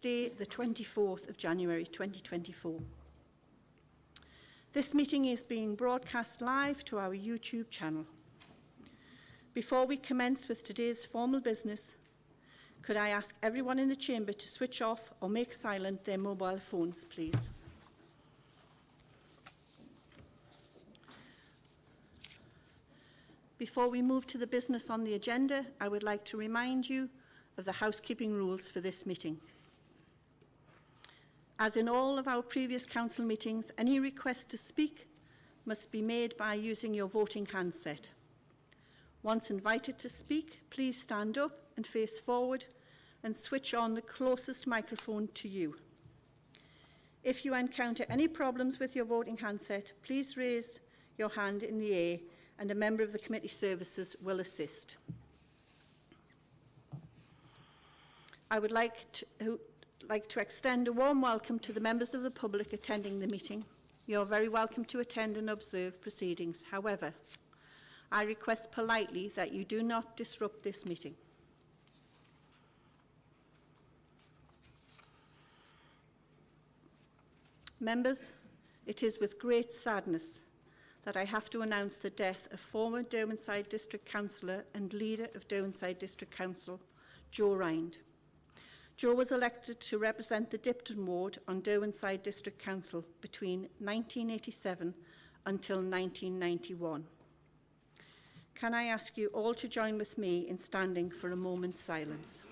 Day, the 24th of January 2024. This meeting is being broadcast live to our YouTube channel. Before we commence with today's formal business, could I ask everyone in the chamber to switch off or make silent their mobile phones, please? Before we move to the business on the agenda, I would like to remind you of the housekeeping rules for this meeting. As in all of our previous council meetings, any request to speak must be made by using your voting handset. Once invited to speak, please stand up and face forward and switch on the closest microphone to you. If you encounter any problems with your voting handset, please raise your hand in the air and a member of the committee services will assist. I would like to extend a warm welcome to the members of the public attending the meeting. You're very welcome to attend and observe proceedings. However, I request politely that you do not disrupt this meeting. Members, it is with great sadness that I have to announce the death of former Derwentshire District Councillor and leader of Derwentshire District Council, Joe Rind. Joe was elected to represent the Dipton ward on Derwentshire District Council between 1987 until 1991. Can I ask you all to join with me in standing for a moment's silence?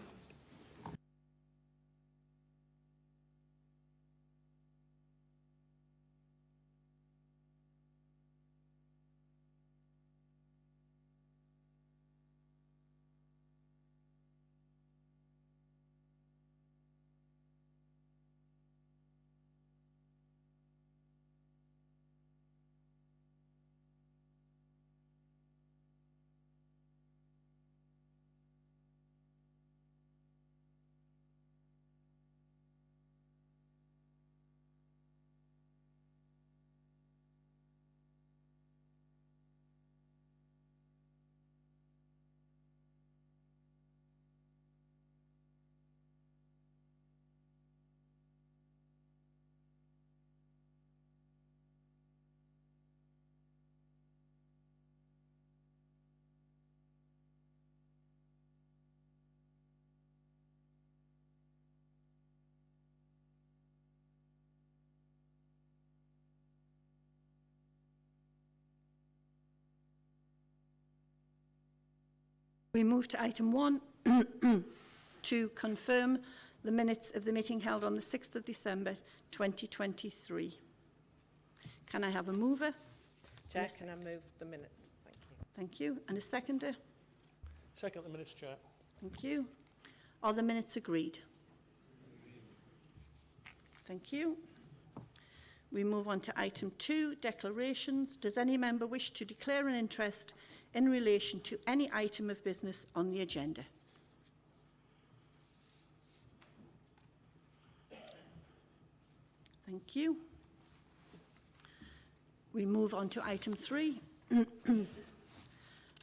We move to item 1 to confirm the minutes of the meeting held on the 6th of December 2023. Can I have a mover? Chair, can I move the minutes? Thank you. Thank you. And a seconder? Second the minutes, Chair. Thank you. Are the minutes agreed? Thank you. We move on to item 2, declarations. Does any member wish to declare an interest in relation to any item of business on the agenda? Thank you. We move on to item 3.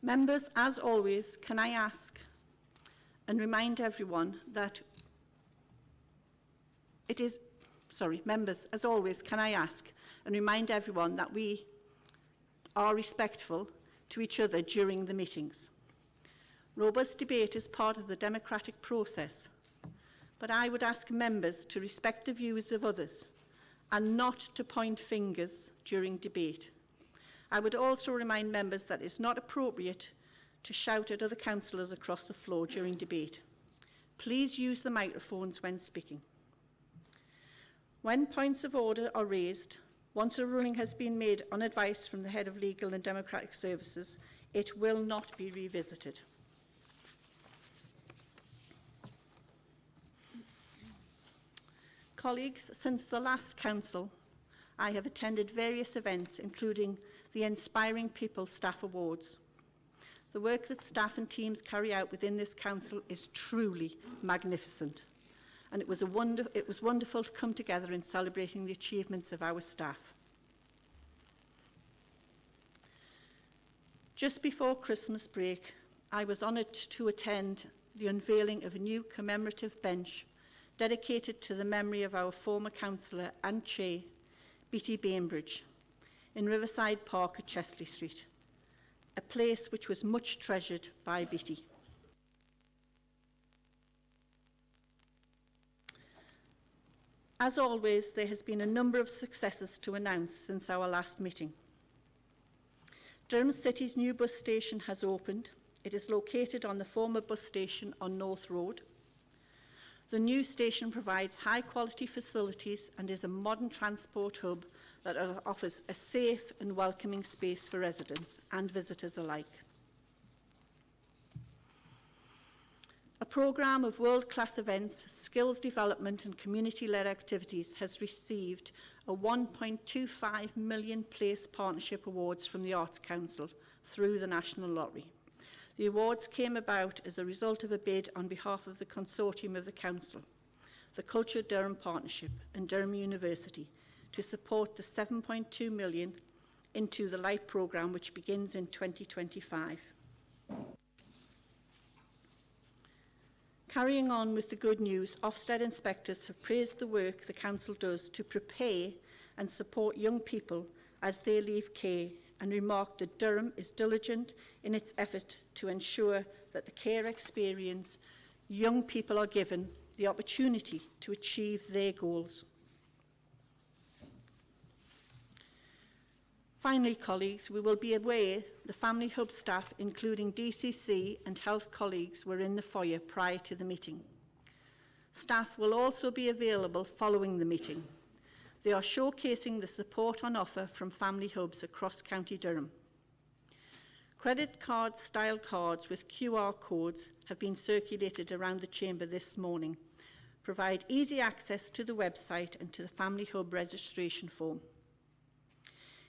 Members, as always, can I ask and remind everyone that members, as always, can I ask and remind everyone that we are respectful to each other during the meetings. Robust debate is part of the democratic process, but I would ask members to respect the views of others and not to point fingers during debate. I would also remind members that it's not appropriate to shout at other councillors across the floor during debate. Please use the microphones when speaking. When points of order are raised, once a ruling has been made on advice from the Head of Legal and Democratic Services, it will not be revisited. Colleagues, since the last council, I have attended various events, including the Inspiring People Staff Awards. The work that staff and teams carry out within this council is truly magnificent. And it was wonderful to come together in celebrating the achievements of our staff. Just before Christmas break, I was honoured to attend the unveiling of a new commemorative bench dedicated to the memory of our former councillor and chair, Beattie Bainbridge, in Riverside Park at Chesley Street, a place which was much treasured by Beattie. As always, there has been a number of successes to announce since our last meeting. Durham City's new bus station has opened. It is located on the former bus station on North Road. The new station provides high-quality facilities and is a modern transport hub that offers a safe and welcoming space for residents and visitors alike. A programme of world-class events, skills development and community-led activities has received a £1.25 million Place Partnership Awards from the Arts Council through the National Lottery. The awards came about as a result of a bid on behalf of the consortium of the Council, the Culture Durham Partnership and Durham University to support the £7.2 million into the LIGHT programme, which begins in 2025. Carrying on with the good news, Ofsted inspectors have praised the work the Council does to prepare and support young people as they leave care and remarked that Durham is diligent in its effort to ensure that the care experience young people are given the opportunity to achieve their goals. Finally, colleagues, we will be aware the Family Hub staff, including DCC and health colleagues, were in the foyer prior to the meeting. Staff will also be available following the meeting. They are showcasing the support on offer from family hubs across County Durham. Credit card style cards with QR codes have been circulated around the chamber this morning, provide easy access to the website and to the Family Hub registration form.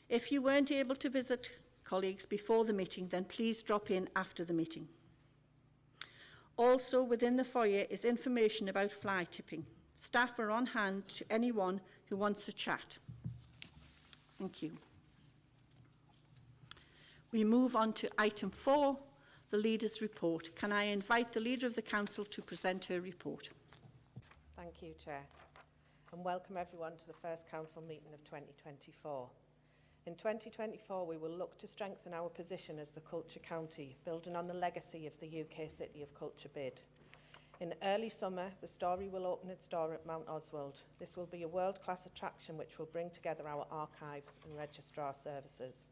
If you weren't able to visit colleagues before the meeting, then please drop in after the meeting. Also within the foyer is information about fly tipping. Staff are on hand to anyone who wants to chat. Thank you. We move on to item 4, the Leader's Report. Can I invite the Leader of the Council to present her report? Thank you, Chair, and welcome everyone to the first Council meeting of 2024. In 2024, we will look to strengthen our position as the Culture County, building on the legacy of the UK City of Culture bid. In early summer, the Story will open its door at Mount Oswald. This will be a world-class attraction which will bring together our archives and registrar services.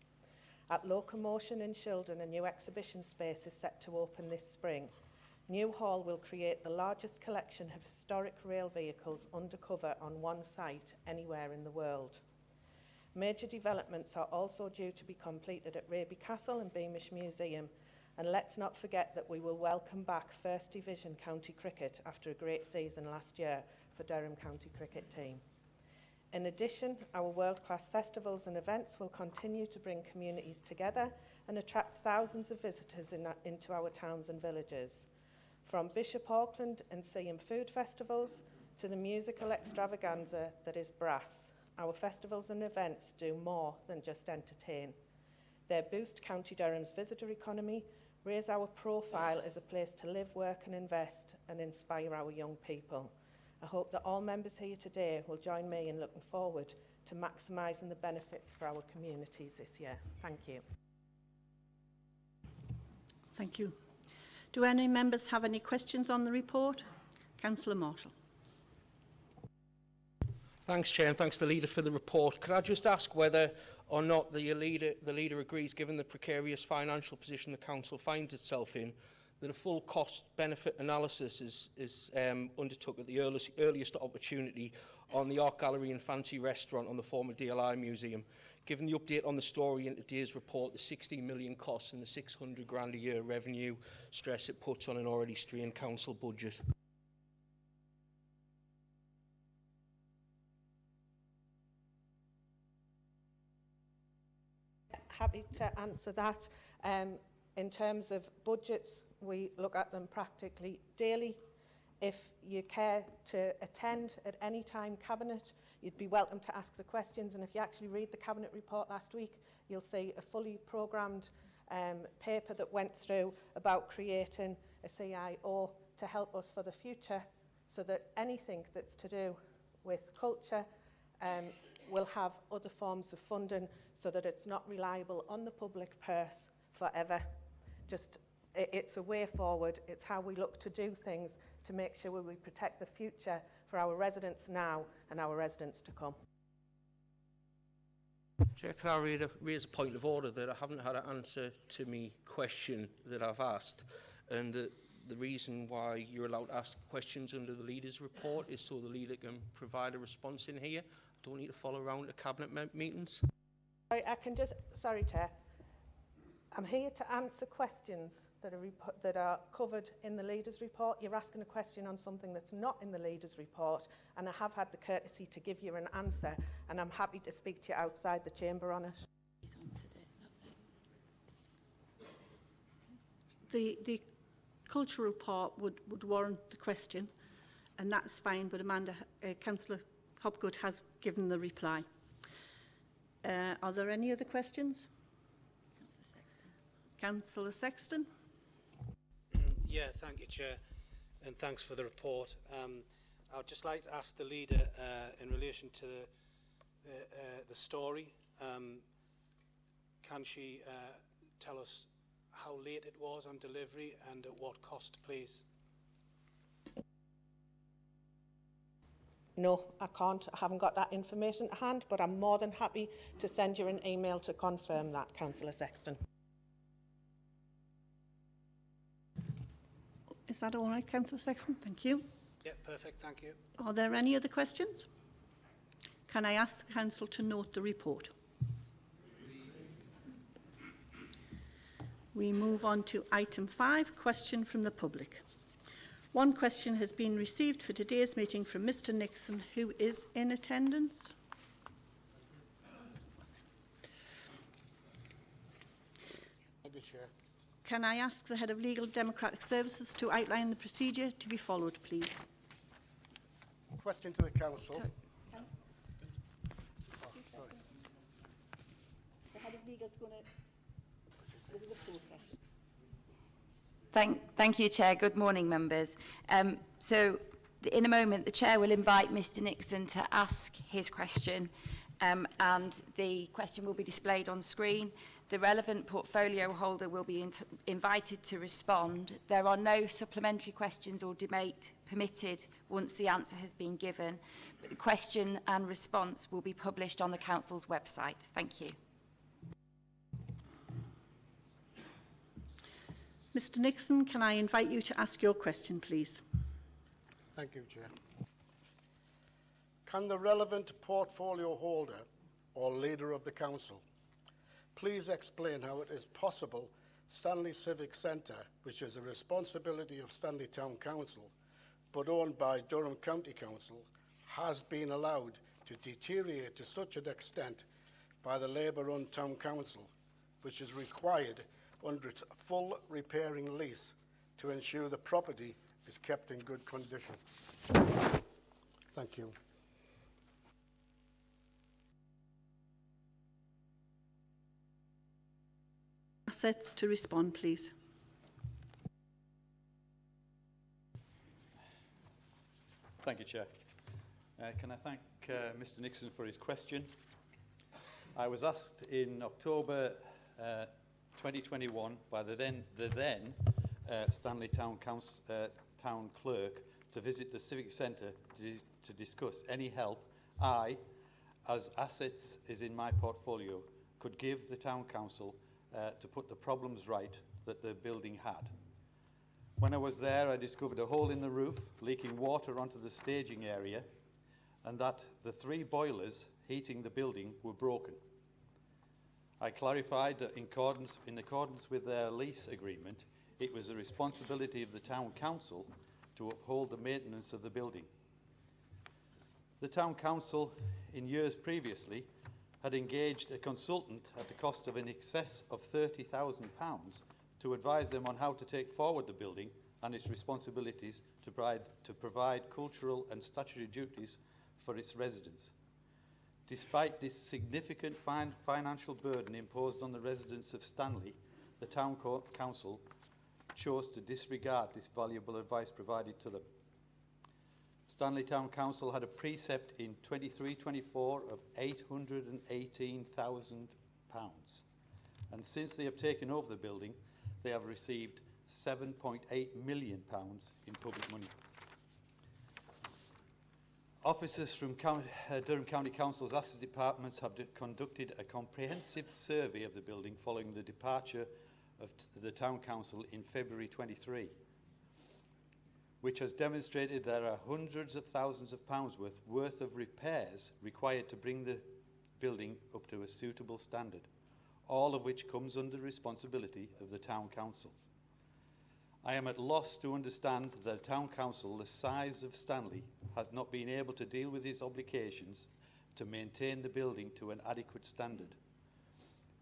At Locomotion in Shildon, a new exhibition space is set to open this spring. New Hall will create the largest collection of historic rail vehicles undercover on one site anywhere in the world. Major developments are also due to be completed at Raby Castle and Beamish Museum, and let's not forget that we will welcome back First Division County Cricket after a great season last year for Durham County Cricket team. In addition, our world-class festivals and events will continue to bring communities together and attract thousands of visitors into our towns and villages. From Bishop Auckland and Seaham Food Festivals to the musical extravaganza that is Brass, our festivals and events do more than just entertain. They boost County Durham's visitor economy, raise our profile as a place to live, work and invest, and inspire our young people. I hope that all members here today will join me in looking forward to maximising the benefits for our communities this year. Thank you. Thank you. Do any members have any questions on the report? Councillor Marshall. Thanks, Chair, and thanks to the Leader for the report. Could I just ask whether or not the Leader agrees, given the precarious financial position the Council finds itself in, that a full cost-benefit analysis is undertook at the earliest opportunity on the Art Gallery and Fancy Restaurant on the former DLI Museum, given the update on the Story in today's report, the 16 million costs and the 600 grand a year revenue stress it puts on an already strained Council budget? Happy to answer that. In terms of budgets, we look at them practically daily. If you care to attend at any time Cabinet, you'd be welcome to ask the questions. And if you actually read the Cabinet report last week, you'll see a fully programmed paper that went through about creating a CIO to help us for the future so that anything that's to do with culture will have other forms of funding so that it's not reliable on the public purse forever. It's a way forward. It's how we look to do things to make sure we protect the future for our residents now and our residents to come. Chair, can I raise a point of order that I haven't had an answer to my question that I've asked, and that the reason why you're allowed to ask questions under the Leader's report is so the Leader can provide a response in here. I don't need to follow around to Cabinet meetings. Sorry, Chair. I'm here to answer questions that are covered in the Leader's report. You're asking a question on something that's not in the Leader's report, and I have had the courtesy to give you an answer, and I'm happy to speak to you outside the chamber on it. He's answered it, that's it. The cultural part would warrant the question, and that's fine, but Councillor Hopgood has given the reply. Are there any other questions? Councillor Sexton. Yeah, thank you, Chair, and thanks for the report. I would just like to ask the Leader in relation to the story. Can she tell us how late it was on delivery and at what cost, please? No, I can't. I haven't got that information at hand, but I'm more than happy to send you an email to confirm that, Councillor Sexton. Is that all right, Councillor Sexton? Thank you. Yeah, perfect, thank you. Are there any other questions? Can I ask the Council to note the report? We move on to item 5, question from the public. One question has been received for today's meeting from Mr. Nixon, who is in attendance. Thank you, Chair. Can I ask the Head of Legal Democratic Services to outline the procedure to be followed, please? Question to the Council. The Head of Legal is going to... This is a process. Thank you, Chair. Good morning, members. So, in a moment, the Chair will invite Mr. Nixon to ask his question, and the question will be displayed on screen. The relevant portfolio holder will be invited to respond. There are no supplementary questions or debate permitted once the answer has been given, but the question and response will be published on the Council's website. Thank you. Mr. Nixon, can I invite you to ask your question, please? Thank you, Chair. Can the relevant portfolio holder or leader of the Council please explain how it is possible Stanley Civic Centre, which is a responsibility of Stanley Town Council, but owned by Durham County Council, has been allowed to deteriorate to such an extent by the Labour-run Town Council, which is required under its full repairing lease to ensure the property is kept in good condition? Thank you. Assets to respond, please. Thank you, Chair. Can I thank Mr. Nixon for his question? I was asked in October 2021 by the then Stanley Town Town Clerk to visit the Civic Centre to discuss any help I, as assets is in my portfolio, could give the Town Council to put the problems right that the building had. When I was there, I discovered a hole in the roof, leaking water onto the staging area, and that the 3 boilers heating the building were broken. I clarified that in accordance with their lease agreement, it was the responsibility of the Town Council to uphold the maintenance of the building. The Town Council, in years previously, had engaged a consultant at the cost of in excess of £30,000 to advise them on how to take forward the building and its responsibilities to provide cultural and statutory duties for its residents. Despite this significant financial burden imposed on the residents of Stanley, the Town Council chose to disregard this valuable advice provided to them. Stanley Town Council had a precept in 23-24 of £818,000. And since they have taken over the building, they have received £7.8 million in public money. Officers from Durham County Council's asset departments have conducted a comprehensive survey of the building following the departure of the Town Council in February 23, which has demonstrated there are hundreds of thousands of pounds worth of repairs required to bring the building up to a suitable standard, all of which comes under the responsibility of the Town Council. I am at loss to understand that the Town Council, the size of Stanley, has not been able to deal with its obligations to maintain the building to an adequate standard.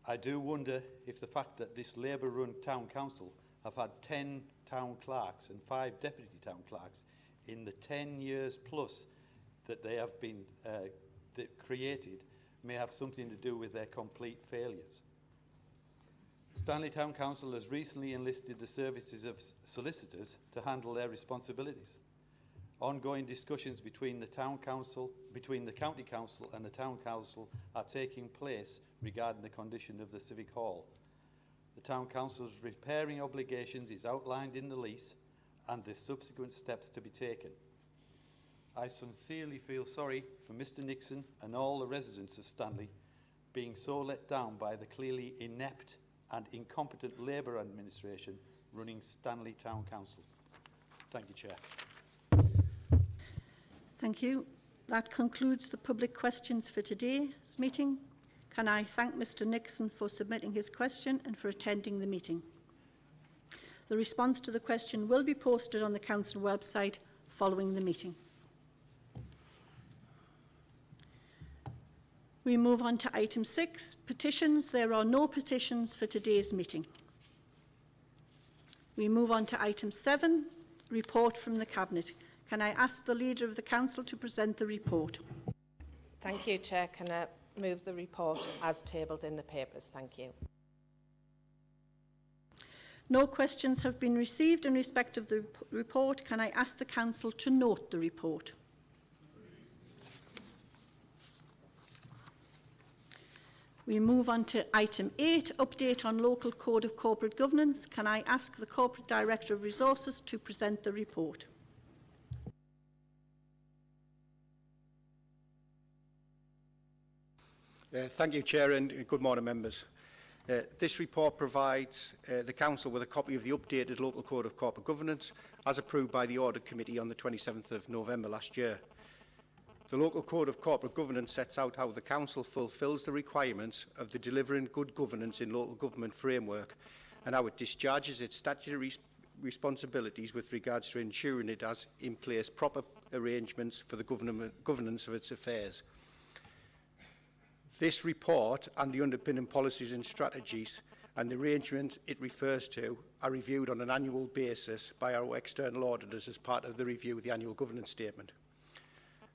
I do wonder if the fact that this Labour-run Town Council have had 10 town clerks and 5 deputy town clerks in the 10 years plus that they have been created may have something to do with their complete failures. Stanley Town Council has recently enlisted the services of solicitors to handle their responsibilities. Ongoing discussions between the County Council and the Town Council are taking place regarding the condition of the Civic Hall. The Town Council's repairing obligations is outlined in the lease and the subsequent steps to be taken. I sincerely feel sorry for Mr Nixon and all the residents of Stanley being so let down by the clearly inept and incompetent Labour administration running Stanley Town Council. Thank you, Chair. Thank you. That concludes the public questions for today's meeting. Can I thank Mr Nixon for submitting his question and for attending the meeting. The response to the question will be posted on the Council website following the meeting. We move on to item 6, petitions. There are no petitions for today's meeting. We move on to item 7, report from the Cabinet. Can I ask the Leader of the Council to present the report? Thank you, Chair. Can I move the report as tabled in the papers? Thank you. No questions have been received in respect of the report. Can I ask the Council to note the report? We move on to item 8, update on local code of corporate governance. Can I ask the Corporate Director of Resources to present the report? Thank you, Chair, and good morning, members. This report provides the Council with a copy of the updated Local Code of Corporate Governance as approved by the Audit Committee on the 27th of November last year. The Local Code of Corporate Governance sets out how the Council fulfils the requirements of the Delivering Good Governance in Local Government framework and how it discharges its statutory responsibilities with regards to ensuring it has in place proper arrangements for the governance of its affairs. This report and the underpinning policies and strategies and the arrangement it refers to are reviewed on an annual basis by our external auditors as part of the review of the annual governance statement.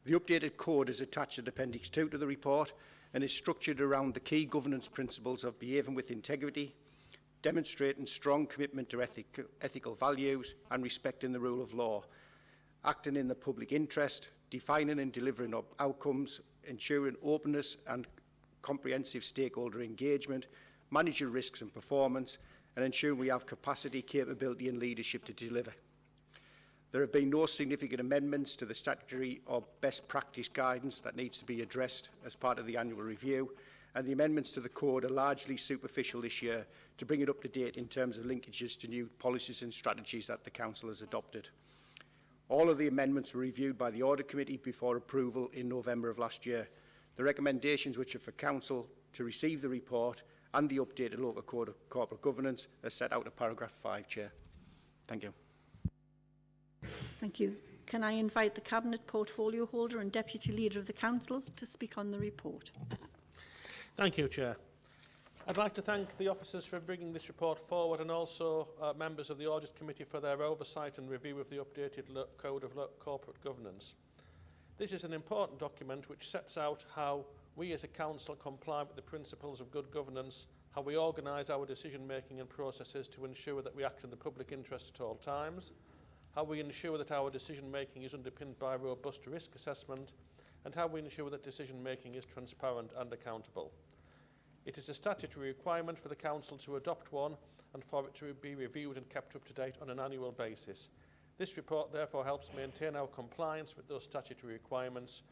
The updated code is attached at Appendix 2 to the report and is structured around the key governance principles of behaving with integrity, demonstrating strong commitment to ethical values and respecting the rule of law, acting in the public interest, defining and delivering outcomes, ensuring openness and comprehensive stakeholder engagement, managing risks and performance, and ensuring we have capacity, capability and leadership to deliver. There have been no significant amendments to the statutory or best practice guidance that needs to be addressed as part of the annual review, and the amendments to the code are largely superficial this year to bring it up to date in terms of linkages to new policies and strategies that the Council has adopted. All of the amendments were reviewed by the Audit Committee before approval in November of last year. The recommendations which are for Council to receive the report and the updated Local Code of Corporate Governance are set out in paragraph 5, Chair. Thank you. Thank you. Can I invite the Cabinet Portfolio Holder and Deputy Leader of the Council to speak on the report? Thank you, Chair. I'd like to thank the officers for bringing this report forward and also members of the Audit Committee for their oversight and review of the updated Code of Corporate Governance. This is an important document which sets out how we as a Council comply with the principles of good governance, how we organise our decision-making and processes to ensure that we act in the public interest at all times, how we ensure that our decision-making is underpinned by robust risk assessment, and how we ensure that decision-making is transparent and accountable. It is a statutory requirement for the Council to adopt one and for it to be reviewed and kept up to date on an annual basis. This report therefore helps maintain our compliance with those statutory requirements,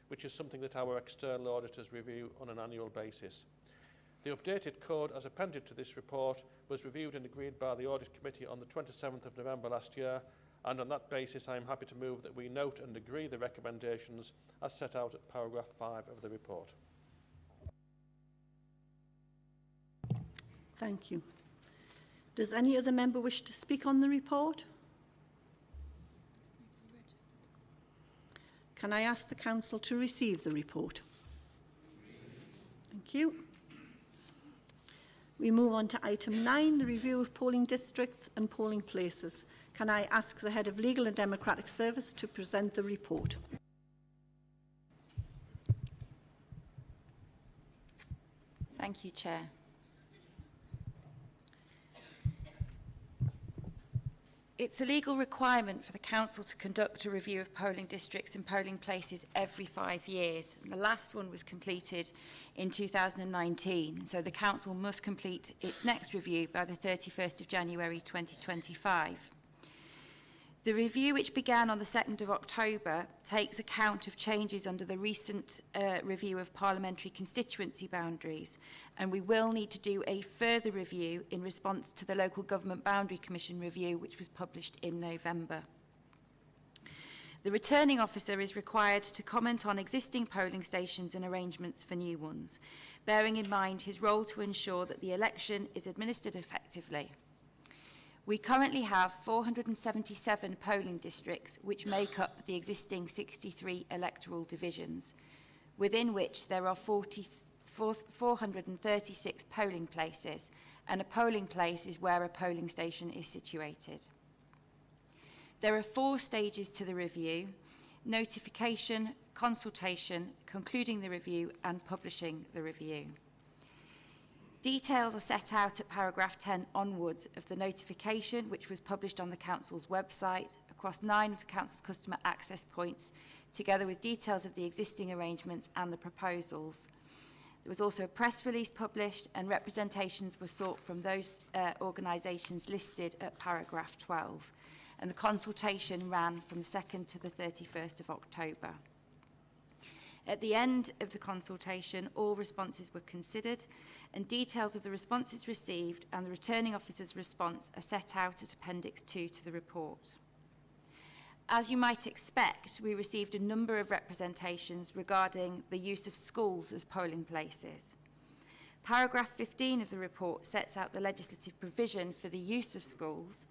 which is something that our external auditors review on an annual basis. The updated code as appended to this report was reviewed and agreed by the Audit Committee on the 27th of November last year, and on that basis I am happy to move that we note and agree the recommendations as set out at paragraph 5 of the report. Thank you. Does any other member wish to speak on the report? Can I ask the Council to receive the report? Thank you. We move on to item 9, the review of polling districts and polling places. Can I ask the Head of Legal and Democratic Service to present the report? Thank you, Chair. It's a legal requirement for the Council to conduct a review of polling districts and polling places every 5 years. And the last one was completed in 2019, so the Council must complete its next review by the 31st of January 2025. The review, which began on the 2nd of October, takes account of changes under the recent review of parliamentary constituency boundaries, and we will need to do a further review in response to the Local Government Boundary Commission review, which was published in November. The returning officer is required to comment on existing polling stations and arrangements for new ones, bearing in mind his role to ensure that the election is administered effectively. We currently have 477 polling districts, which make up the existing 63 electoral divisions, within which there are 436 polling places, and a polling place is where a polling station is situated. There are 4 stages to the review: notification, consultation, concluding the review, and publishing the review. Details are set out at paragraph 10 onwards of the notification, which was published on the Council's website across 9 of the Council's customer access points, together with details of the existing arrangements and the proposals. There was also a press release published, and representations were sought from those organisations listed at paragraph 12. And the consultation ran from the 2nd to the 31st of October. At the end of the consultation, all responses were considered, and details of the responses received and the returning officer's response are set out at Appendix 2 to the report. As you might expect, we received a number of representations regarding the use of schools as polling places. Paragraph 15 of the report sets out the legislative provision for the use of schools,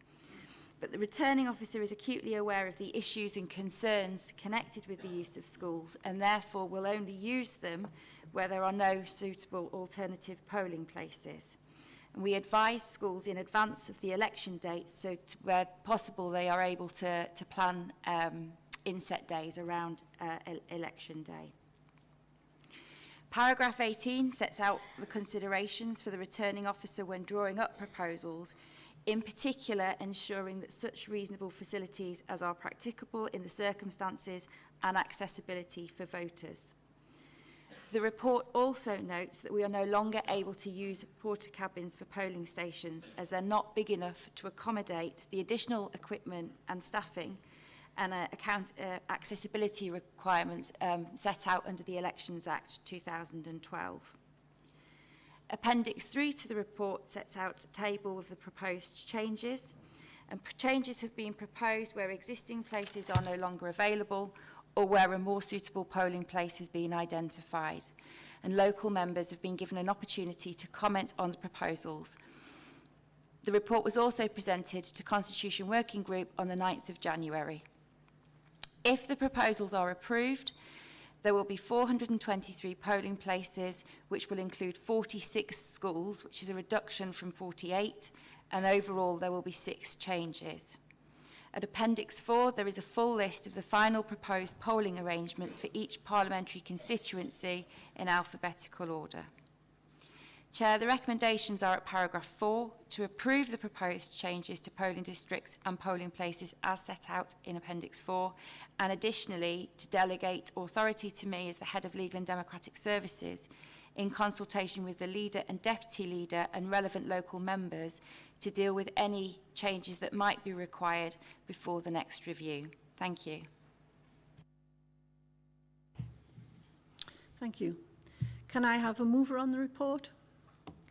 but the returning officer is acutely aware of the issues and concerns connected with the use of schools, and therefore will only use them where there are no suitable alternative polling places. And we advise schools in advance of the election dates, so where possible they are able to plan inset days around election day. Paragraph 18 sets out the considerations for the returning officer when drawing up proposals, in particular ensuring that such reasonable facilities as are practicable in the circumstances and accessibility for voters. The report also notes that we are no longer able to use porta cabins for polling stations, as they're not big enough to accommodate the additional equipment and staffing and accessibility requirements set out under the Elections Act 2012. Appendix 3 to the report sets out a table of the proposed changes, and changes have been proposed where existing places are no longer available or where a more suitable polling place has been identified, and local members have been given an opportunity to comment on the proposals. The report was also presented to Constitution Working Group on the 9th of January. If the proposals are approved, there will be 423 polling places, which will include 46 schools, which is a reduction from 48, and overall there will be 6 changes. At Appendix 4, there is a full list of the final proposed polling arrangements for each parliamentary constituency in alphabetical order. Chair, the recommendations are at paragraph 4 to approve the proposed changes to polling districts and polling places as set out in Appendix 4, and additionally to delegate authority to me as the Head of Legal and Democratic Services in consultation with the Leader and Deputy Leader and relevant local members to deal with any changes that might be required before the next review. Thank you. Thank you. Can I have a mover on the report?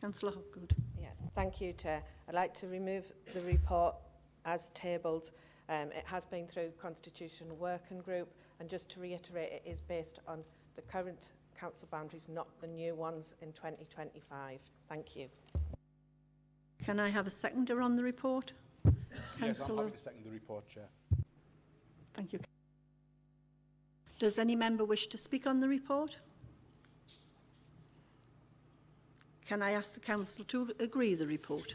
Councillor Hopgood. Yeah, thank you, Chair. I'd like to remove the report as tabled. It has been through Constitutional Working Group, and just to reiterate, it is based on the current council boundaries, not the new ones in 2025. Thank you. Can I have a seconder on the report? Yes, I'm happy to second the report, Chair. Thank you. Does any member wish to speak on the report? Can I ask the Council to agree the report?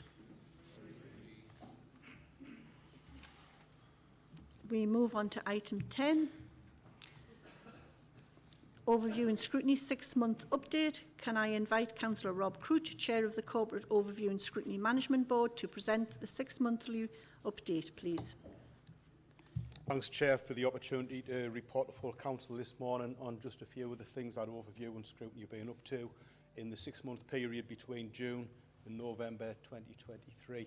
We move on to item 10. Overview and Scrutiny 6-month update. Can I invite Councillor Rob Crouch, Chair of the Corporate Overview and Scrutiny Management Board, to present the 6-monthly update, please? Thanks, Chair, for the opportunity to report to full Council this morning on just a few of the things that Overview and Scrutiny have been up to in the 6-month period between June and November 2023.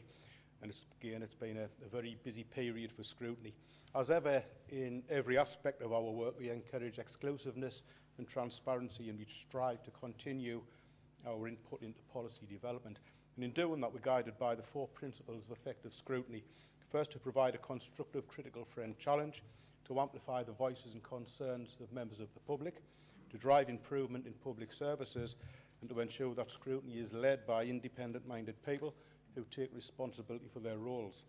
And it's been a very busy period for scrutiny. As ever, in every aspect of our work, we encourage exclusiveness and transparency, and we strive to continue our input into policy development. And in doing that, we're guided by the 4 principles of effective scrutiny. First, to provide a constructive, critical friend challenge, to amplify the voices and concerns of members of the public, to drive improvement in public services, and to ensure that scrutiny is led by independent-minded people who take responsibility for their roles.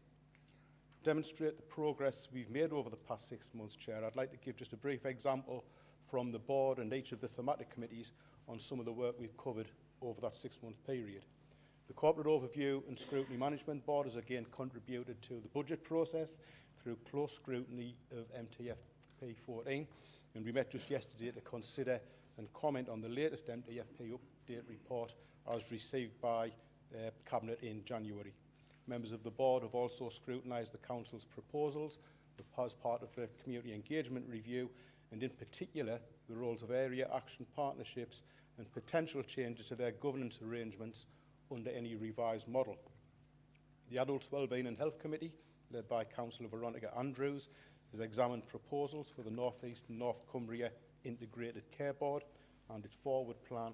To demonstrate the progress we've made over the past 6 months, Chair, I'd like to give just a brief example from the board and each of the thematic committees on some of the work we've covered over that 6-month period. The Corporate Overview and Scrutiny Management Board has again contributed to the budget process through close scrutiny of MTFP 14, and we met just yesterday to consider and comment on the latest MTFP update report as received by Cabinet in January. Members of the board have also scrutinised the Council's proposals as part of the Community Engagement Review, and in particular the roles of area action partnerships and potential changes to their governance arrangements under any revised model. The Adults Wellbeing and Health Committee, led by Councillor Veronica Andrews, has examined proposals for the North East and North Cumbria Integrated Care Board and its forward plan,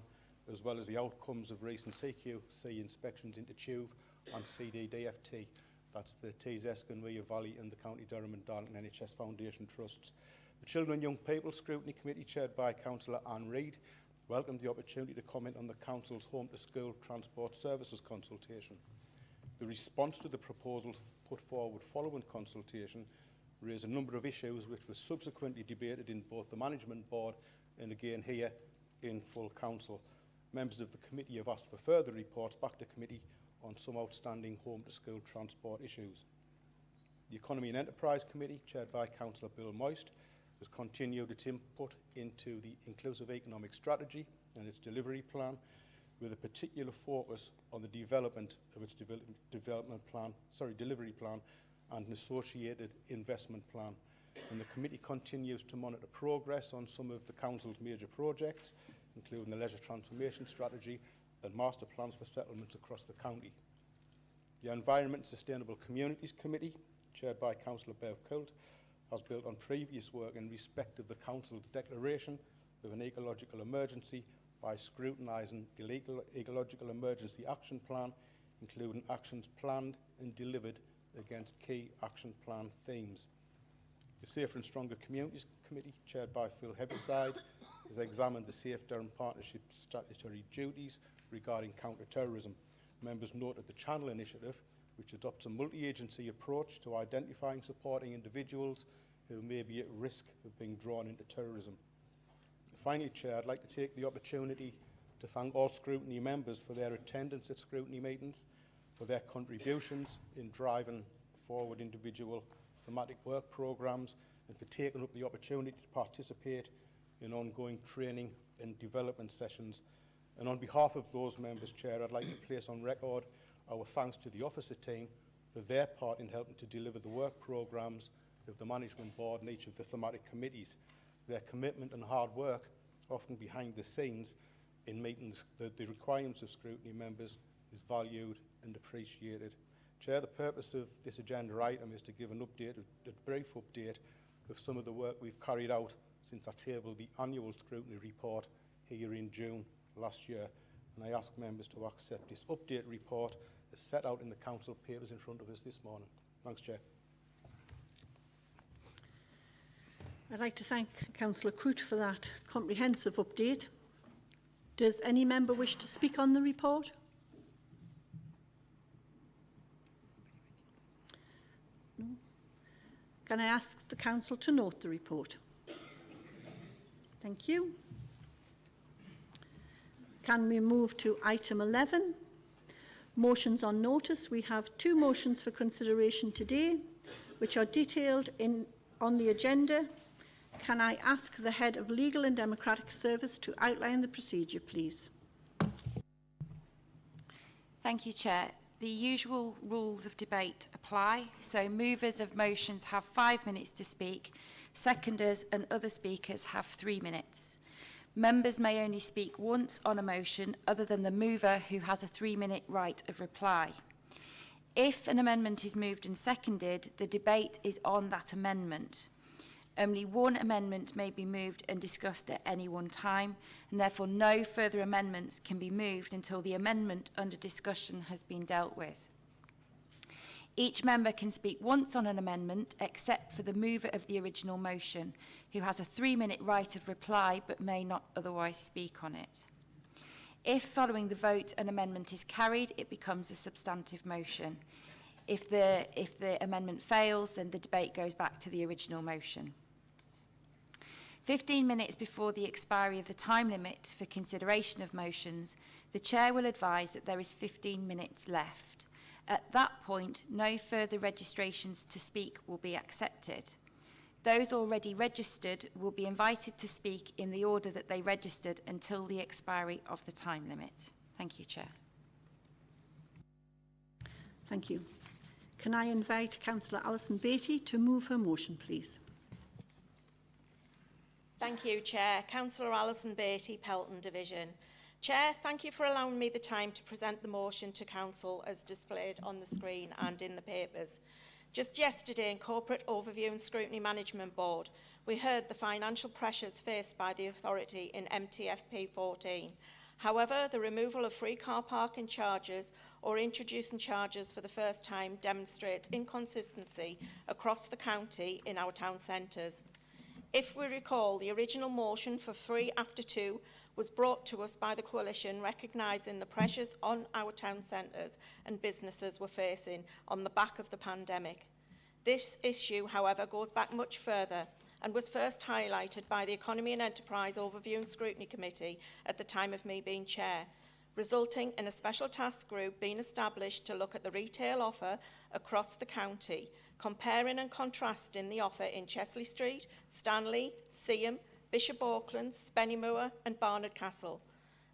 as well as the outcomes of recent CQC inspections into Tuve and CDDFT. That's the Tees Eskin, Weir Valley and the County Durham and Darlington NHS Foundation Trusts. The Children and Young People Scrutiny Committee, chaired by Councillor Anne Reid, welcomed the opportunity to comment on the Council's Home to School Transport Services consultation. The response to the proposals put forward following consultation raised a number of issues which were subsequently debated in both the Management Board and again here in full Council. Members of the committee have asked for further reports back to committee on some outstanding home to school transport issues. The Economy and Enterprise Committee, chaired by Councillor Bill Moist, has continued its input into the Inclusive Economic Strategy and its delivery plan, with a particular focus on the development of its delivery plan and an associated investment plan. And the committee continues to monitor progress on some of the Council's major projects, including the Leisure Transformation Strategy and master plans for settlements across the county. The Environment and Sustainable Communities Committee, chaired by Councillor Bev Coult, has built on previous work in respect of the Council's declaration of an ecological emergency by scrutinising the Ecological Emergency Action Plan, including actions planned and delivered against key action plan themes. The Safer and Stronger Communities Committee, chaired by Phil Heaviside, has examined the Safe Durham Partnership's statutory duties regarding counter-terrorism. Members noted the Channel Initiative, which adopts a multi-agency approach to identifying and supporting individuals who may be at risk of being drawn into terrorism. Finally, Chair, I'd like to take the opportunity to thank all scrutiny members for their attendance at scrutiny meetings, for their contributions in driving forward individual thematic work programmes, and for taking up the opportunity to participate in ongoing training and development sessions. And on behalf of those members, Chair, I'd like to place on record our thanks to the officer team for their part in helping to deliver the work programmes of the Management Board and each of the thematic committees. Their commitment and hard work, often behind the scenes, in meeting the requirements of scrutiny members is valued and appreciated. Chair, the purpose of this agenda item is to give an update, a brief update of some of the work we've carried out since I tabled the annual scrutiny report here in June last year. And I ask members to accept this update report as set out in the council papers in front of us this morning. Thanks, Chair. I'd like to thank Councillor Coote for that comprehensive update. Does any member wish to speak on the report? No. Can I ask the council to note the report? Thank you. Can we move to item 11? Motions on notice. We have 2 motions for consideration today, which are detailed on the agenda. Can I ask the Head of Legal and Democratic Service to outline the procedure, please? Thank you, Chair. The usual rules of debate apply. So movers of motions have 5 minutes to speak. Seconders and other speakers have 3 minutes. Members may only speak once on a motion other than the mover, who has a 3-minute right of reply. If an amendment is moved and seconded, the debate is on that amendment. Only one amendment may be moved and discussed at any one time, and therefore no further amendments can be moved until the amendment under discussion has been dealt with. Each member can speak once on an amendment, except for the mover of the original motion, who has a 3-minute right of reply but may not otherwise speak on it. If following the vote an amendment is carried, it becomes a substantive motion. If the amendment fails, then the debate goes back to the original motion. 15 minutes before the expiry of the time limit for consideration of motions, the Chair will advise that there is 15 minutes left. At that point, no further registrations to speak will be accepted. Those already registered will be invited to speak in the order that they registered until the expiry of the time limit. Thank you, Chair. Thank you. Can I invite Councillor Alison Beattie to move her motion, please? Thank you, Chair. Councillor Alison Beattie, Pelton Division. Chair, thank you for allowing me the time to present the motion to Council as displayed on the screen and in the papers. Just yesterday in Corporate Overview and Scrutiny Management Board, we heard the financial pressures faced by the authority in MTFP 14. However, the removal of free car parking charges or introducing charges for the first time demonstrates inconsistency across the county in our town centres. If we recall, the original motion for free after 2 was brought to us by the Coalition, recognising the pressures on our town centres and businesses were facing on the back of the pandemic. This issue, however, goes back much further and was first highlighted by the Economy and Enterprise Overview and Scrutiny Committee at the time of me being chair, resulting in a special task group being established to look at the retail offer across the county, comparing and contrasting the offer in Chesley Street, Stanley, Seaham, Bishop Auckland, Spennymoor and Barnard Castle.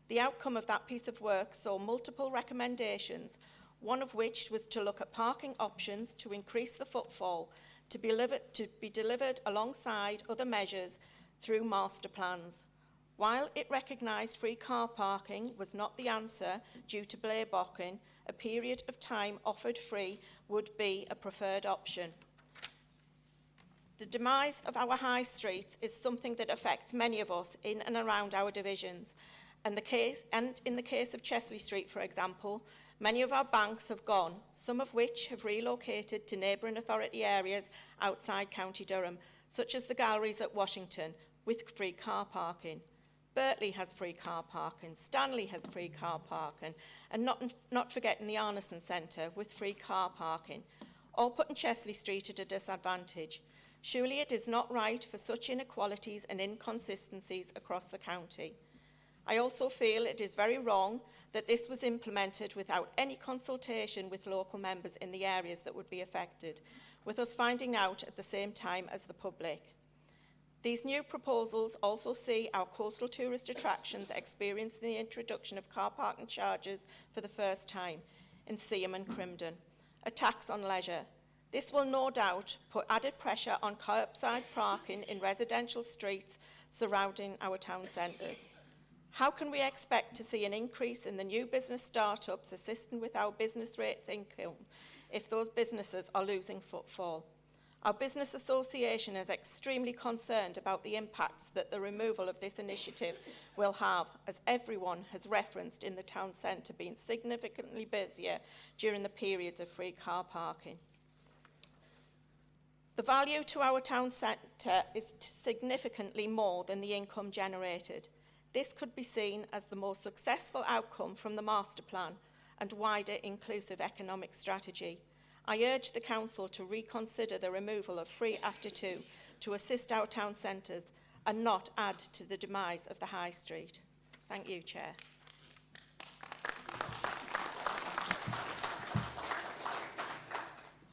The outcome of that piece of work saw multiple recommendations, one of which was to look at parking options to increase the footfall to be delivered alongside other measures through master plans. While it recognised free car parking was not the answer due to Blairbocken, a period of time offered free would be a preferred option. The demise of our high streets is something that affects many of us in and around our divisions. And in the case of Chesley Street, for example, many of our banks have gone, some of which have relocated to neighbouring authority areas outside County Durham, such as the galleries at Washington, with free car parking. Bertley has free car parking, Stanley has free car parking, and not forgetting the Arneson Centre with free car parking, all putting Chesley Street at a disadvantage. Surely it is not right for such inequalities and inconsistencies across the county. I also feel it is very wrong that this was implemented without any consultation with local members in the areas that would be affected, with us finding out at the same time as the public. These new proposals also see our coastal tourist attractions experiencing the introduction of car parking charges for the first time in Seaham and Crimdon, a tax on leisure. This will no doubt put added pressure on curbside parking in residential streets surrounding our town centres. How can we expect to see an increase in the new business startups assisting with our business rates income if those businesses are losing footfall? Our business association is extremely concerned about the impacts that the removal of this initiative will have, as everyone has referenced in the town centre being significantly busier during the periods of free car parking. The value to our town centre is significantly more than the income generated. This could be seen as the most successful outcome from the master plan and wider inclusive economic strategy. I urge the Council to reconsider the removal of free after 2 to assist our town centres and not add to the demise of the High Street. Thank you, Chair.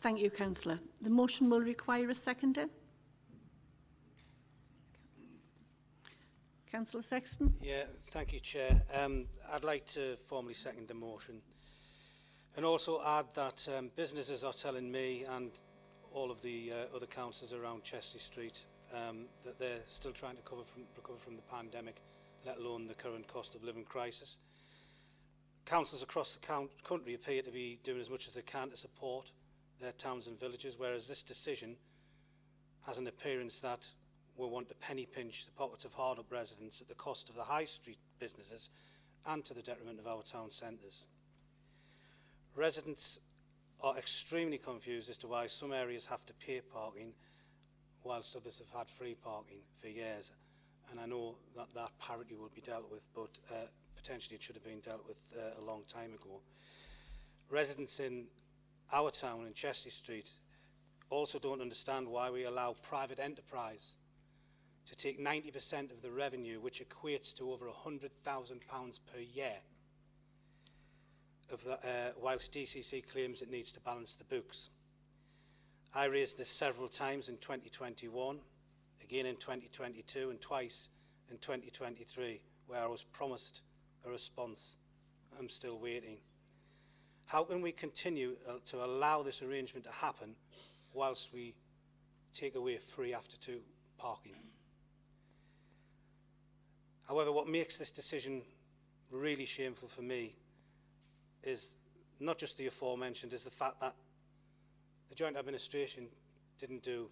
Thank you, Councillor. The motion will require a seconder. Councillor Sexton. Yeah, thank you, Chair. I'd like to formally second the motion and also add that businesses are telling me and all of the other councillors around Chester Street that they're still trying to recover from the pandemic, let alone the current cost of living crisis. Councils across the country appear to be doing as much as they can to support their towns and villages, whereas this decision has an appearance that we want to penny pinch the pockets of hard-up residents at the cost of the high street businesses and to the detriment of our town centres. Residents are extremely confused as to why some areas have to pay parking whilst others have had free parking for years. And I know that that parity will be dealt with, but potentially it should have been dealt with a long time ago. Residents in our town in Chester Street also don't understand why we allow private enterprise to take 90% of the revenue, which equates to over £100,000 per year, whilst DCC claims it needs to balance the books. I raised this several times in 2021, again in 2022 and twice in 2023, where I was promised a response. I'm still waiting. How can we continue to allow this arrangement to happen whilst we take away free after 2 parking? However, what makes this decision really shameful for me is not just the aforementioned, is the fact that the Joint Administration didn't do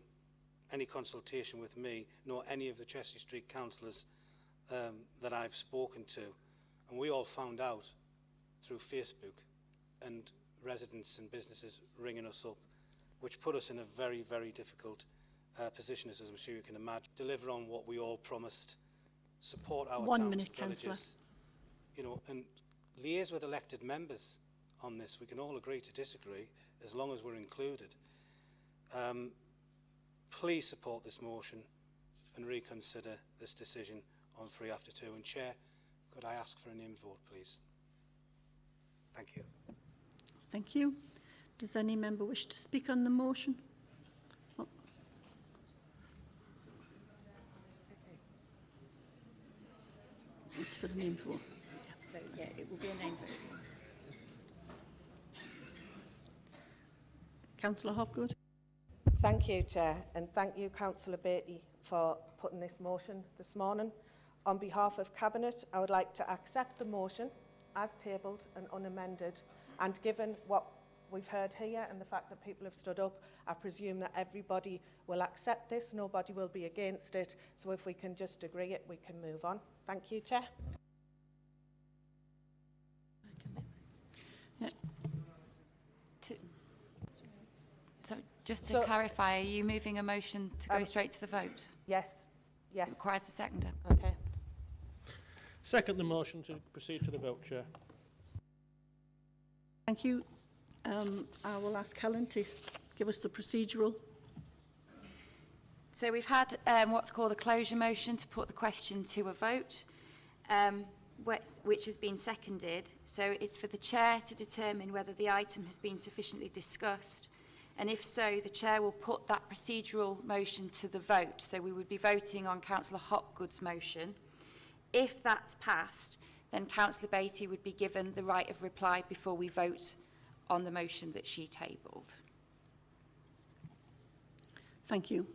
any consultation with me, nor any of the Chester Street councillors that I've spoken to. And we all found out through Facebook and residents and businesses ringing us up, which put us in a very, very difficult position, as I'm sure you can imagine. Deliver on what we all promised, support our towns and villages, you know, and liaise with elected members on this. We can all agree to disagree as long as we're included. Please support this motion and reconsider this decision on free after 2. And Chair, could I ask for a name vote, please? Thank you. Thank you. Does any member wish to speak on the motion? Oh. It's for the name vote. So, yeah, it will be a name vote. Councillor Hopgood. Thank you, Chair, and thank you, Councillor Beattie, for putting this motion this morning. On behalf of Cabinet, I would like to accept the motion as tabled and unamended, and given what we've heard here and the fact that people have stood up, I presume that everybody will accept this, nobody will be against it, so if we can just agree it, we can move on. Thank you, Chair. Yeah. So just to clarify, are you moving a motion to go straight to the vote? Yes. Yes. It requires a seconder. Okay. Second the motion to proceed to the vote, Chair. Thank you. I will ask Helen to give us the procedural. So we've had what's called a closure motion to put the question to a vote, which has been seconded. So it's for the Chair to determine whether the item has been sufficiently discussed And if so, the Chair will put that procedural motion to the vote. So we would be voting on Councillor Hopgood's motion. If that's passed, then Councillor Beattie would be given the right of reply before we vote on the motion that she tabled. Thank you.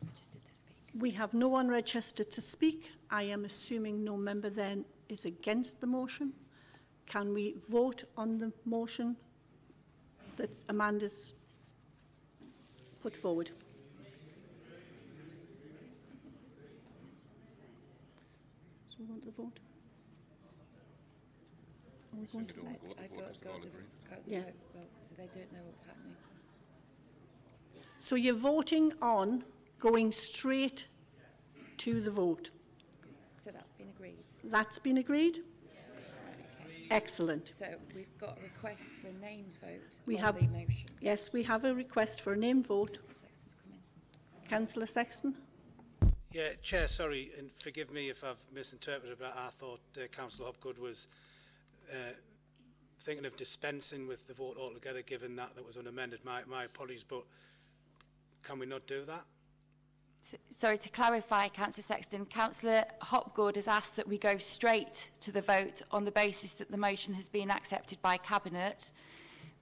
Nobody registered to speak. We have no one registered to speak. I am assuming no member then is against the motion. Can we vote on the motion that Amanda's put forward? So we want to vote? Are we going to vote? I got the Yeah. vote, well, so they don't know what's happening. So you're voting on going straight to the vote. So that's been agreed. That's been agreed? Okay. Excellent. So we've got a request for a named vote We on have- the motion. Yes, we have a request for a name vote. Councillor Sexton's come in. Councillor Sexton? Yeah, Chair, sorry, and forgive me if I've misinterpreted, but I thought Councillor Hopgood was thinking of dispensing with the vote altogether, given that was unamended. My apologies, but can we not do that? Sorry, to clarify, Councillor Sexton, Councillor Hopgood has asked that we go straight to the vote on the basis that the motion has been accepted by Cabinet.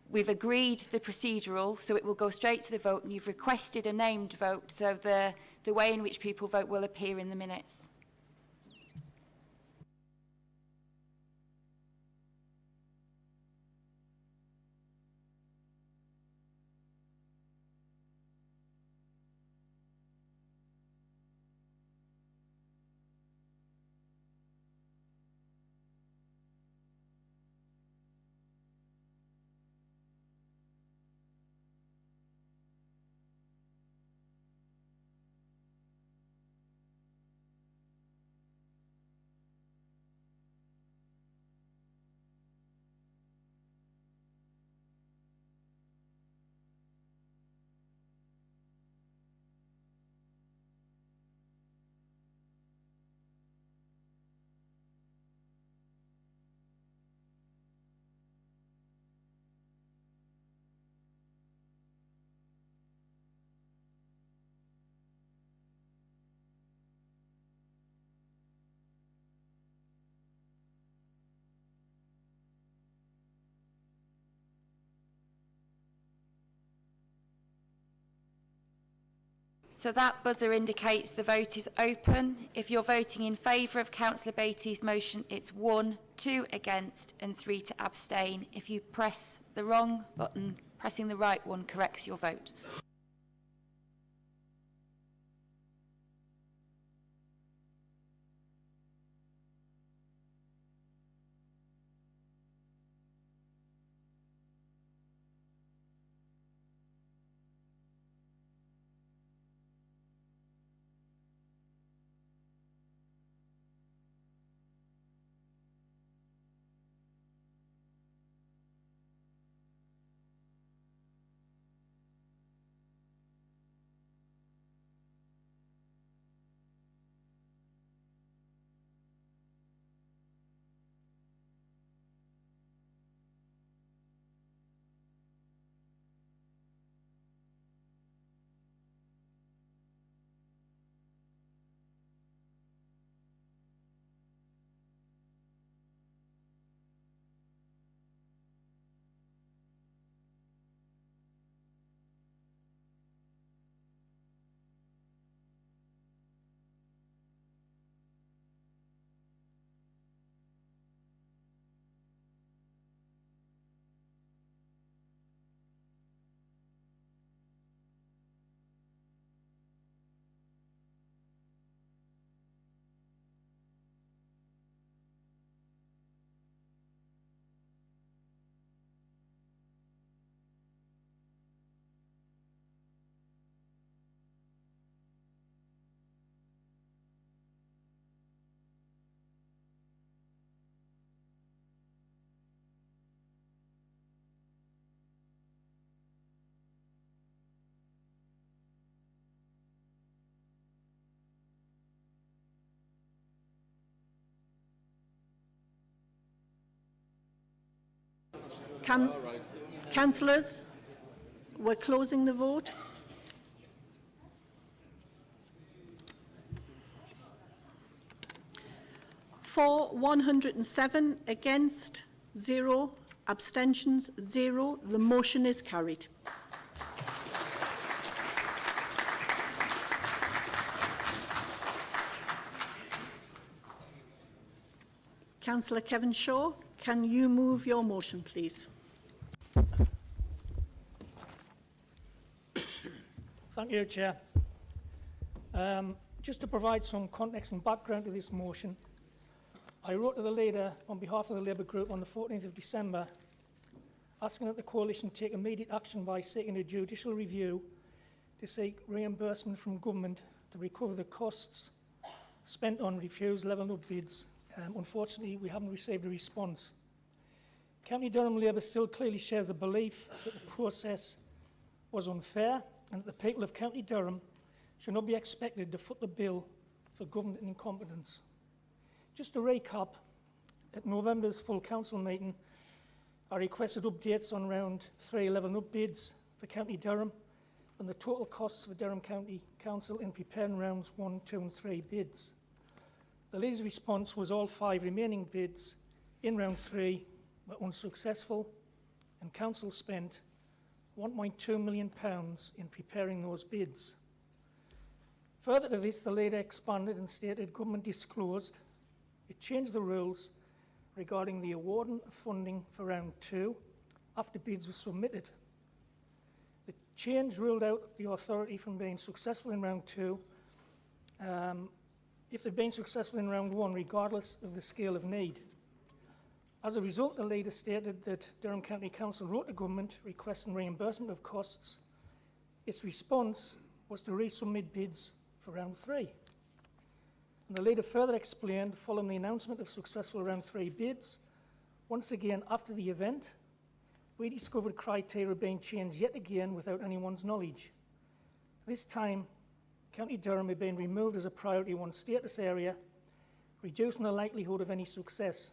We've agreed the procedural, so it will go straight to the vote, and you've requested a named vote, so the way in which people vote will appear in the minutes. So that buzzer indicates the vote is open. If you're voting in favour of Councillor Beattie's motion, it's 1, 2 against and 3 to abstain. If you press the wrong button, pressing the right one corrects your vote. Councillors, We're closing the vote. For 107, against 0, abstentions 0. The motion is carried. Councillor Kevin Shaw, can you move your motion, please? Thank you, Chair. Just to provide some context and background to this motion, I wrote to the leader on behalf of the Labour Group on the 14th of December, asking that the Coalition take immediate action by seeking a judicial review to seek reimbursement from government to recover the costs spent on refused levelling up bids. Unfortunately, we haven't received a response. County Durham Labour still clearly shares the belief that the process was unfair and that the people of County Durham should not be expected to foot the bill for government incompetence. Just to recap, at November's full council meeting, I requested updates on round 3 levelling up bids for County Durham and the total costs for Durham County Council in preparing rounds 1, 2 and 3 bids. The leader's response was all 5 remaining bids in round 3 were unsuccessful, and council spent £1.2 million in preparing those bids. Further to this, the leader expanded and stated government disclosed it changed the rules regarding the awarding of funding for round 2 after bids were submitted. The change ruled out the authority from being successful in round 2 if they'd been successful in round 1, regardless of the scale of need. As a result, the leader stated that Durham County Council wrote to government requesting reimbursement of costs. Its response was to resubmit bids for round 3. And the leader further explained, following the announcement of successful round 3 bids, once again after the event, we discovered criteria being changed yet again without anyone's knowledge. This time, County Durham had been removed as a priority 1 status area, reducing the likelihood of any success.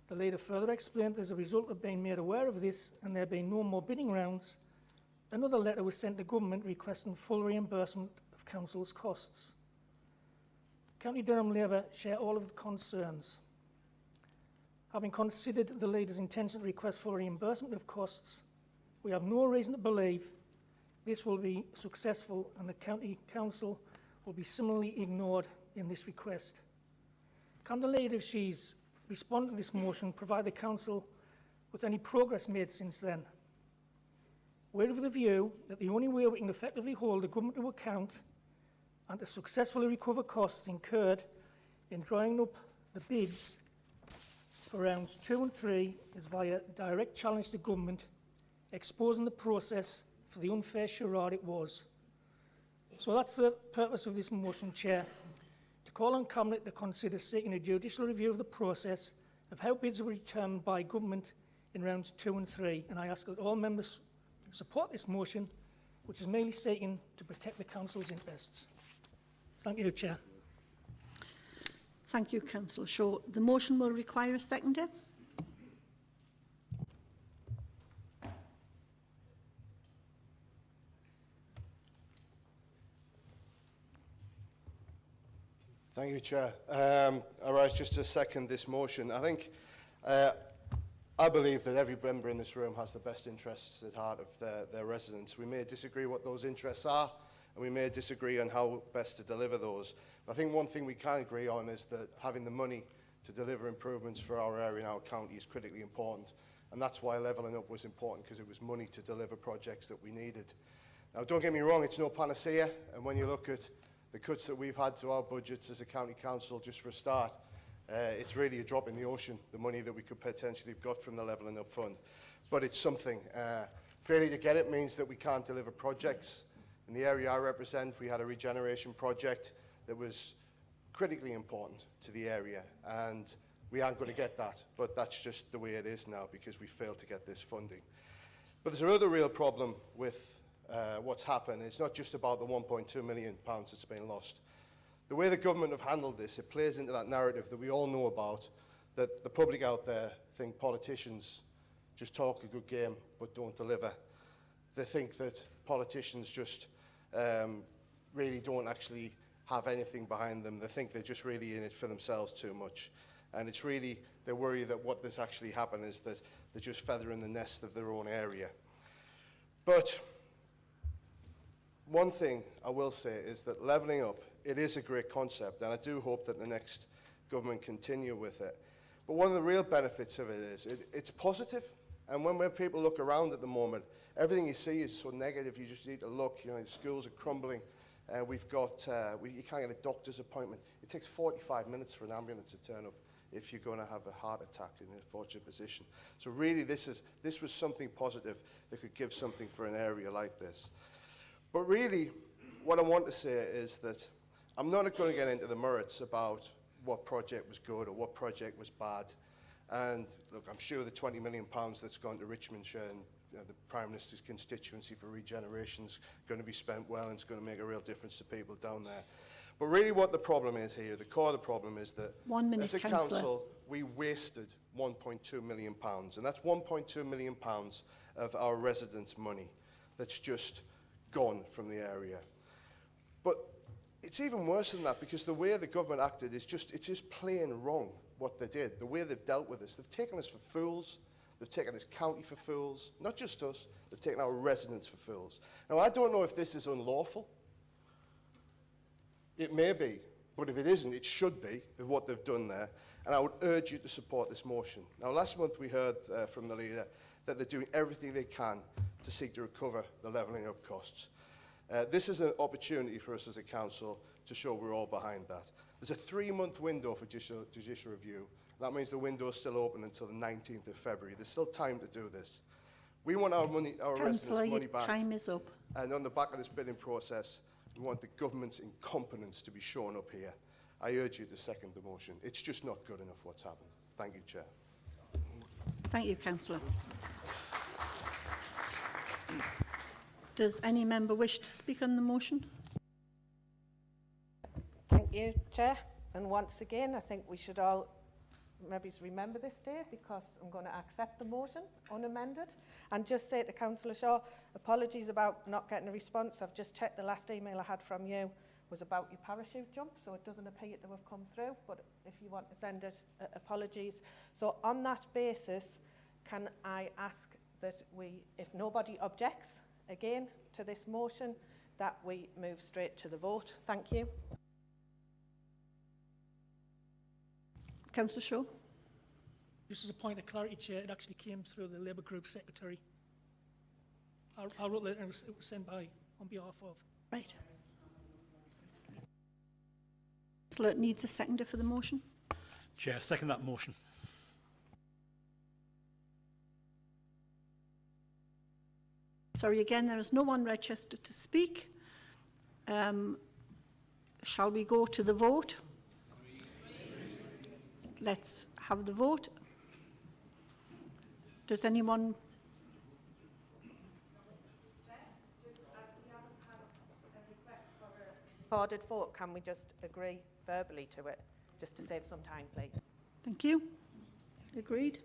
The leader further explained that as a result of being made aware of this and there being no more bidding rounds, another letter was sent to government requesting full reimbursement of council's costs. County Durham Labour share all of the concerns. Having considered the leader's intention to request full reimbursement of costs, we have no reason to believe this will be successful and the County Council will be similarly ignored in this request. Can the leader, if she's responded to this motion, provide the Council with any progress made since then? We're of the view that the only way we can effectively hold the government to account and to successfully recover costs incurred in drawing up the bids for rounds 2 and 3 is via direct challenge to government, exposing the process for the unfair charade it was. So that's the purpose of this motion, Chair, to call on Cabinet to consider seeking a judicial review of the process of how bids were determined by government in rounds 2 and 3, and I ask that all members support this motion, which is merely seeking to protect the Council's interests. Thank you, Chair. Thank you, Councillor Shaw. The motion will require a seconder. Thank you, Chair. I rise just to second this motion. I believe that every member in this room has the best interests at heart of their residents. We may disagree what those interests are, and we may disagree on how best to deliver those. But I think one thing we can agree on is that having the money to deliver improvements for our area and our county is critically important. And that's why levelling up was important, because it was money to deliver projects that we needed. Now, don't get me wrong, it's no panacea. And when you look at the cuts that we've had to our budgets as a county council, just for a start, it's really a drop in the ocean, the money that we could potentially have got from the Levelling Up Fund. But it's something. Failure to get it means that we can't deliver projects. In the area I represent, we had a regeneration project that was critically important to the area, and we aren't going to get that. But that's just the way it is now, because we failed to get this funding. But there's another real problem with what's happened. It's not just about the £1.2 million that's been lost. The way the government have handled this, it plays into that narrative that we all know about, that the public out there think politicians just talk a good game but don't deliver. they think that politicians just really don't actually have anything behind them. They think they're just really in it for themselves too much. And it's really, they worry that what this actually happened is that they're just feathering the nest of their own area. But one thing I will say is that levelling up, it is a great concept, and I do hope that the next government continue with it. But one of the real benefits of it is it's positive. And when people look around at the moment, everything you see is so negative. You just need to look. You know, the schools are crumbling. We've got, you can't get a doctor's appointment. It takes 45 minutes for an ambulance to turn up if you're going to have a heart attack in a fortunate position. So really, this was something positive that could give something for an area like this. But really, what I want to say is that I'm not going to get into the merits about what project was good or what project was bad. And look, I'm sure the £20 million that's gone to Richmondshire and the Prime Minister's constituency for regeneration is going to be spent well, and it's going to make a real difference to people down there. But really what the problem is here, the core of the problem is that as a council, we wasted £1.2 million. And that's £1.2 million of our residents' money that's just gone from the area. But it's even worse than that, because the way the government acted is it's just plain wrong what they did, the way they've dealt with us. They've taken us for fools. They've taken this county for fools. Not just us, they've taken our residents for fools. Now, I don't know if this is unlawful. It may be, but if it isn't, it should be, with what they've done there. And I would urge you to support this motion. Now, last month we heard from the leader that they're doing everything they can to seek to recover the levelling up costs. This is an opportunity for us as a council to show we're all behind that. There's a 3-month window for judicial review. That means the window is still open until the 19th of February. There's still time to do this. We want our money, our residents' money back. Time is up. And on the back of this bidding process, we want the government's incompetence to be shown up here. I urge you to second the motion. It's just not good enough what's happened. Thank you, Chair. Thank you, Councillor. Does any member wish to speak on the motion? Thank you, Chair. And once again, I think we should all maybe remember this day, because I'm going to accept the motion unamended. And just say to Councillor Shaw, apologies about not getting a response. I've just checked the last email I had from you was about your parachute jump, so it doesn't appear to have come through. But if you want to send it, apologies. So on that basis, can I ask that we, if nobody objects, again, to this motion, that we move straight to the vote? Thank you. Councillor Shaw. Just as a point of clarity, Chair, it actually came through the Labour Group Secretary. I wrote it and it was sent by on behalf of. Right. Councillor needs a seconder for the motion. Chair, second that motion. Sorry, again, there is no one registered to speak. Shall we go to the vote? Let's have the vote. Does anyone... Recorded vote, can we just agree verbally to it, just to save some time, please? Thank you. Agreed?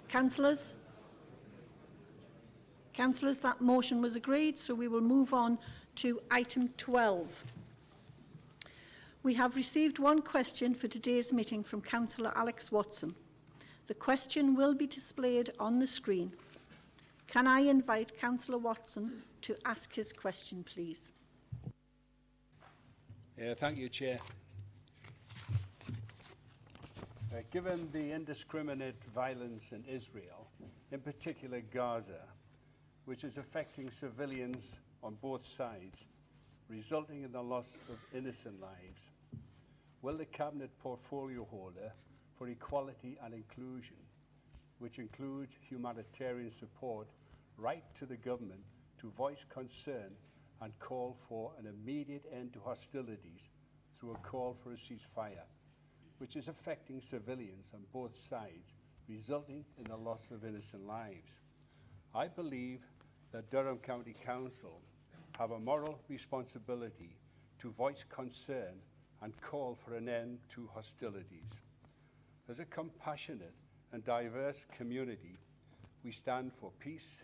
Councillors? Councillors, that motion was agreed, so we will move on to item 12. We have received one question for today's meeting from Councillor Alex Watson. The question will be displayed on the screen. Can I invite Councillor Watson to ask his question, please? Thank you, Chair. Given the indiscriminate violence in Israel, in particular Gaza, which is affecting civilians on both sides, resulting in the loss of innocent lives, will the Cabinet portfolio holder for equality and inclusion which include humanitarian support, right to the government to voice concern and call for an immediate end to hostilities through a call for a ceasefire, which is affecting civilians on both sides, resulting in the loss of innocent lives. I believe that Durham County Council have a moral responsibility to voice concern and call for an end to hostilities. As a compassionate and diverse community, we stand for peace,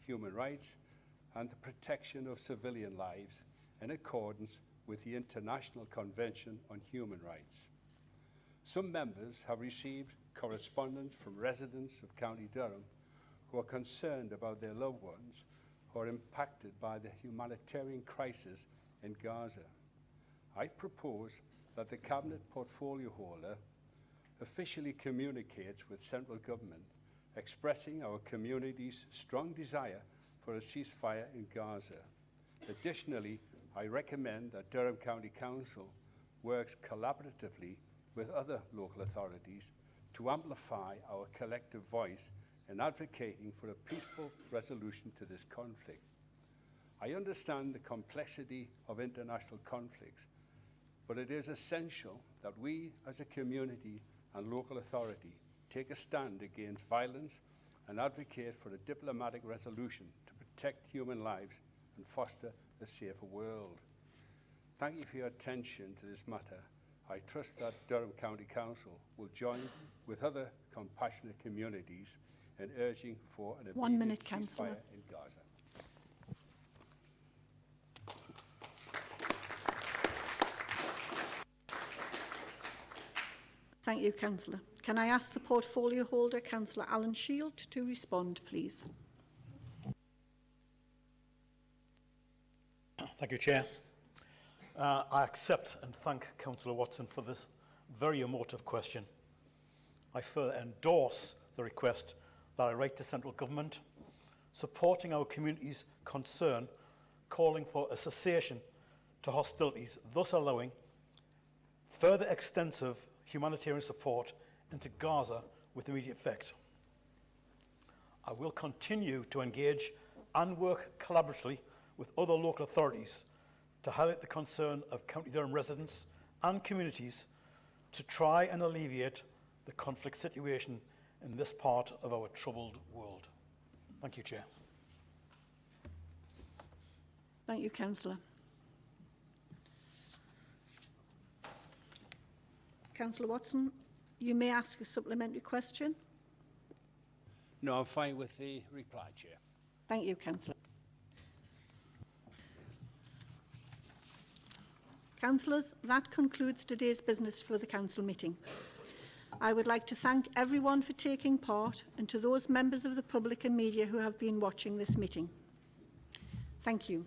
human rights, and the protection of civilian lives in accordance with the International Convention on Human Rights. Some members have received correspondence from residents of County Durham who are concerned about their loved ones who are impacted by the humanitarian crisis in Gaza. I propose that the Cabinet portfolio holder officially communicates with central government, expressing our community's strong desire for a ceasefire in Gaza. Additionally, I recommend that Durham County Council works collaboratively with other local authorities to amplify our collective voice in advocating for a peaceful resolution to this conflict. I understand the complexity of international conflicts, but it is essential that we as a community and local authority take a stand against violence and advocate for a diplomatic resolution to protect human lives and foster a safer world. Thank you for your attention to this matter. I trust that Durham County Council will join with other compassionate communities in urging for an immediate ceasefire in Gaza. Thank you, Councillor. Can I ask the portfolio holder, Councillor Alan Shield, to respond, please? Thank you, Chair. I accept and thank Councillor Watson for this very emotive question. I further endorse the request that I write to central government, supporting our community's concern, calling for a cessation to hostilities, thus allowing further extensive humanitarian support into Gaza with immediate effect. I will continue to engage and work collaboratively with other local authorities to highlight the concern of County Durham residents and communities to try and alleviate the conflict situation in this part of our troubled world. Thank you, Chair. Thank you, Councillor. Councillor Watson, you may ask a supplementary question. No, I'm fine with the reply, Chair. Thank you, Councillor. Councillors, that concludes today's business for the Council meeting. I would like to thank everyone for taking part and to those members of the public and media who have been watching this meeting. Thank you.